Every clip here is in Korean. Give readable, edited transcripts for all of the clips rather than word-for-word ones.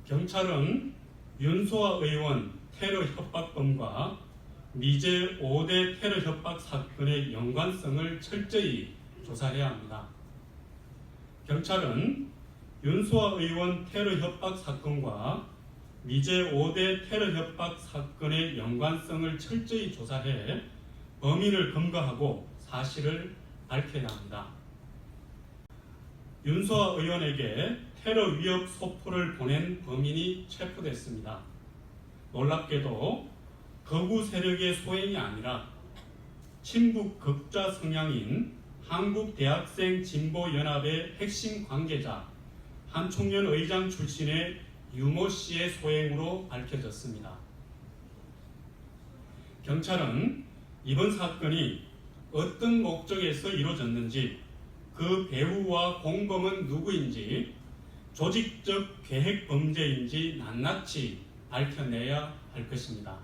경찰은 윤소아 의원 테러 협박범과 미제 5대 테러 협박 사건의 연관성을 철저히 조사해야 합니다. 경찰은 윤소아 의원 테러 협박 사건과 미제 5대 테러 협박 사건의 연관성을 철저히 조사해 범인을 검거하고 사실을 밝혀야 합니다. 윤소아 의원에게 테러 위협 소포를 보낸 범인이 체포됐습니다. 놀랍게도 거구 세력의 소행이 아니라 친북 극좌 성향인 한국대학생 진보연합의 핵심 관계자 한총련 의장 출신의 유모 씨의 소행으로 밝혀졌습니다. 경찰은 이번 사건이 어떤 목적에서 이루어졌는지, 그 배후와 공범은 누구인지, 조직적 계획 범죄인지 낱낱이 밝혀내야 할 것입니다.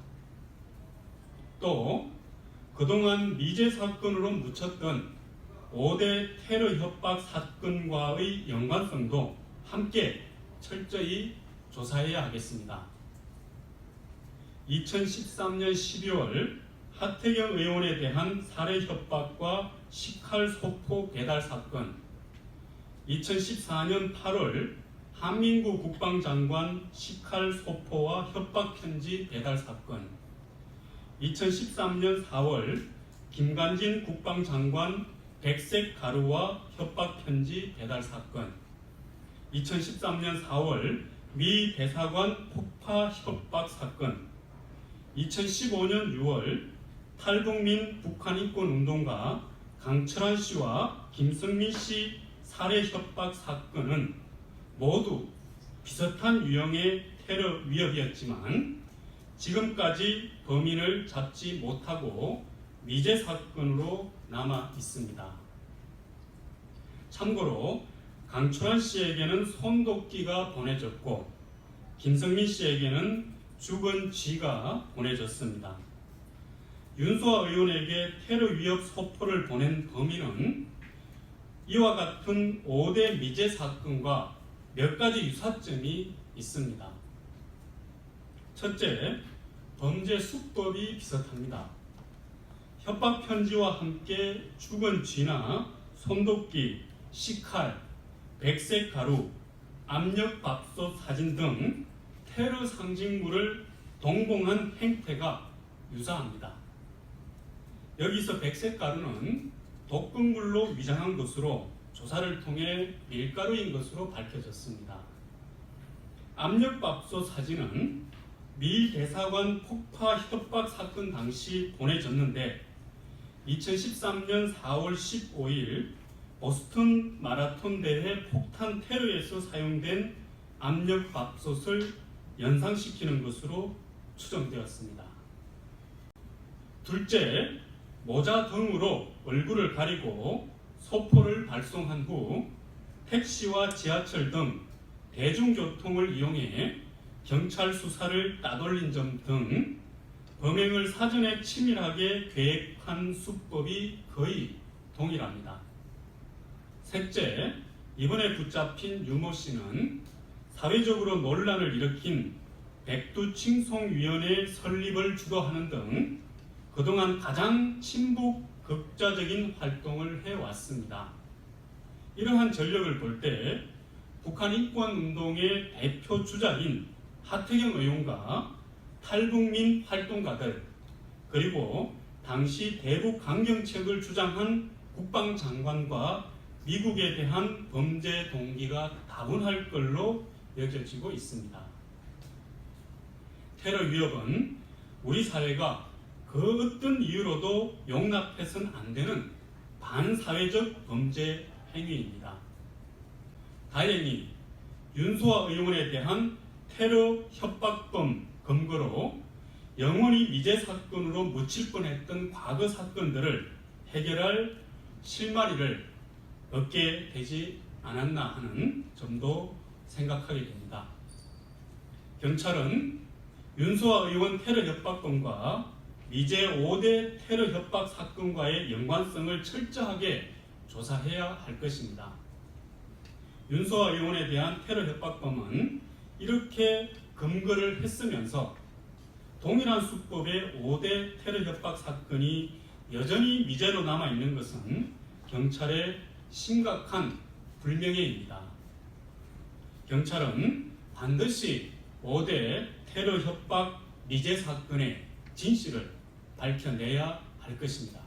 또 그동안 미제 사건으로 묻혔던 5대 테러 협박 사건과의 연관성도 함께 철저히 조사해야 하겠습니다. 2013년 12월 하태경 의원에 대한 살해 협박과 식칼 소포 배달 사건, 2014년 8월 한민구 국방장관 식칼 소포와 협박 편지 배달 사건, 2013년 4월 김관진 국방장관 백색 가루와 협박 편지 배달 사건, 2013년 4월 미 대사관 폭파 협박 사건, 2015년 6월 탈북민 북한 인권 운동가 강철한 씨와 김성민 씨 살해 협박 사건은 모두 비슷한 유형의 테러 위협이었지만 지금까지 범인을 잡지 못하고 미제 사건으로 남아 있습니다. 참고로 강철한 씨에게는 손도끼가 보내졌고 김성민 씨에게는 죽은 쥐가 보내졌습니다. 윤소아 의원에게 테러 위협 소포를 보낸 범인은 이와 같은 5대 미제 사건과 몇 가지 유사점이 있습니다. 첫째, 범죄 수법이 비슷합니다. 협박 편지와 함께 죽은 쥐나 손도끼, 식칼, 백색 가루, 압력 밥솥 사진 등 테러 상징물을 동봉한 행태가 유사합니다. 여기서 백색 가루는 독극물로 위장한 것으로 조사를 통해 밀가루인 것으로 밝혀졌습니다. 압력밥솥 사진은 미 대사관 폭파 협박 사건 당시 보내졌는데 2013년 4월 15일 보스턴 마라톤 대회 폭탄 테러에서 사용된 압력밥솥을 연상시키는 것으로 추정되었습니다. 둘째, 모자 등으로 얼굴을 가리고 소포를 발송한 후 택시와 지하철 등 대중교통을 이용해 경찰 수사를 따돌린 점 등 범행을 사전에 치밀하게 계획한 수법이 거의 동일합니다. 셋째, 이번에 붙잡힌 유모 씨는 사회적으로 논란을 일으킨 백두칭송위원회 설립을 주도하는 등 그동안 가장 친북 극좌적인 활동을 해왔습니다. 이러한 전력을 볼 때 북한 인권운동의 대표 주자인 하태경 의원과 탈북민 활동가들, 그리고 당시 대북 강경책을 주장한 국방장관과 미국에 대한 범죄 동기가 다분할 걸로 여겨지고 있습니다. 테러 위협은 우리 사회가 그 어떤 이유로도 용납해서는 안 되는 반사회적 범죄 행위입니다. 다행히 윤소아 의원에 대한 테러 협박범 검거로 영원히 미제 사건으로 묻힐 뻔했던 과거 사건들을 해결할 실마리를 얻게 되지 않았나 하는 점도 생각하게 됩니다. 경찰은 윤소아 의원 테러 협박범과 미제 5대 테러 협박 사건과의 연관성을 철저하게 조사해야 할 것입니다. 윤소아 의원에 대한 테러 협박범은 이렇게 검거를 했으면서 동일한 수법의 5대 테러 협박 사건이 여전히 미제로 남아있는 것은 경찰의 심각한 불명예입니다. 경찰은 반드시 5대 테러 협박 미제 사건의 진실을 밝혀내야 할 것입니다.